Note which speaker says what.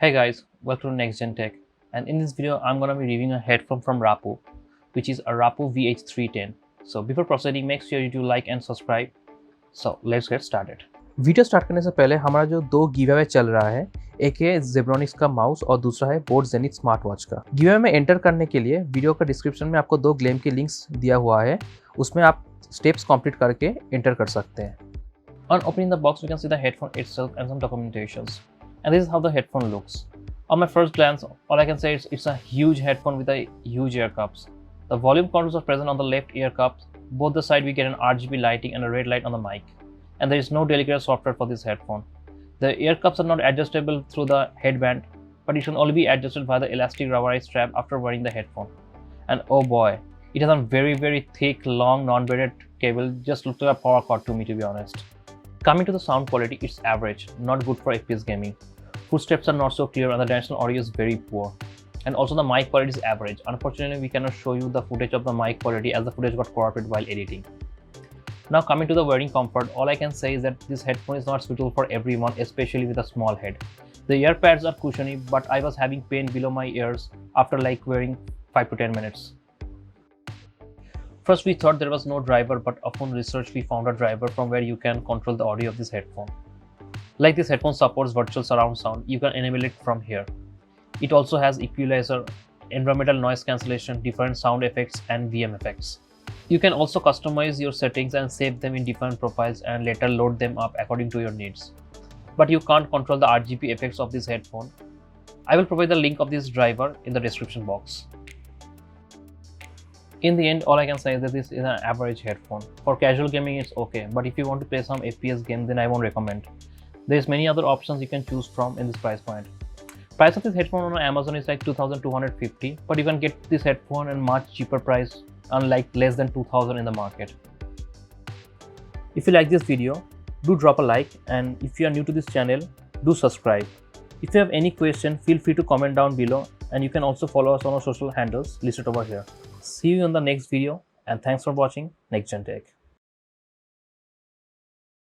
Speaker 1: Hey guys, welcome to Next Gen Tech, and in this video I'm gonna be reviewing a headphone from Rapoo, which is a Rapoo VH310. So before proceeding, make sure you do like and subscribe. So let's get started.
Speaker 2: Video start करने से पहले हमारा जो दो give-away चल रहा है, एक है जेब्रॉनिक्स का माउस और दूसरा है बोट जेनिथ स्मार्ट वॉच का। गिव-अवे में एंटर करने के लिए वीडियो का डिस्क्रिप्शन में आपको दो ग्लेम के लिंक्स दिया हुआ है, उसमें आप स्टेप्स कंप्लीट करके एंटर कर सकते हैं।
Speaker 1: On opening the box, we can see the headphone itself and some documentations. And this is how the headphone looks. On my first glance, all I can say is it's a huge headphone with a huge ear cups. The volume controls are present on the left ear cups. Both the side we get an RGB lighting and a red light on the mic. And there is no delicate software for this headphone. The ear cups are not adjustable through the headband, but it can only be adjusted via the elastic rubberized strap after wearing the headphone. And oh boy, it has a very thick, long, non-braided cable. Just looks like a power cord to me, to be honest. Coming to the sound quality, it's average, not good for FPS gaming. Footsteps are not so clear and the directional audio is very poor. And also the mic quality is average. Unfortunately, we cannot show you the footage of the mic quality as the footage got corrupted while editing. Now coming to the wearing comfort, all I can say is that this headphone is not suitable for everyone, especially with a small head. The ear pads are cushiony, but I was having pain below my ears after like wearing 5 to 10 minutes. First we thought there was no driver, but upon research we found a driver from where you can control the audio of this headphone. Like this headphone supports virtual surround sound, you can enable it from here. It also has equalizer, environmental noise cancellation, different sound effects and VM effects. You can also customize your settings and save them in different profiles and later load them up according to your needs. But you can't control the RGB effects of this headphone. I will provide the link of this driver in the description box. In the end, all I can say is that this is an average headphone. For casual gaming it's okay, but if you want to play some FPS game, then I won't recommend. There's many other options you can choose from in this price point. Price of this headphone on Amazon is like 2250, but you can get this headphone at much cheaper price, unlike less than 2000 in the market. If you like this video, do drop a like, and if you are new to this channel, do subscribe. If you have any question, feel free to comment down below, and you can also follow us on our social handles listed over here. See you in the next video, and thanks for watching Next Gen Tech.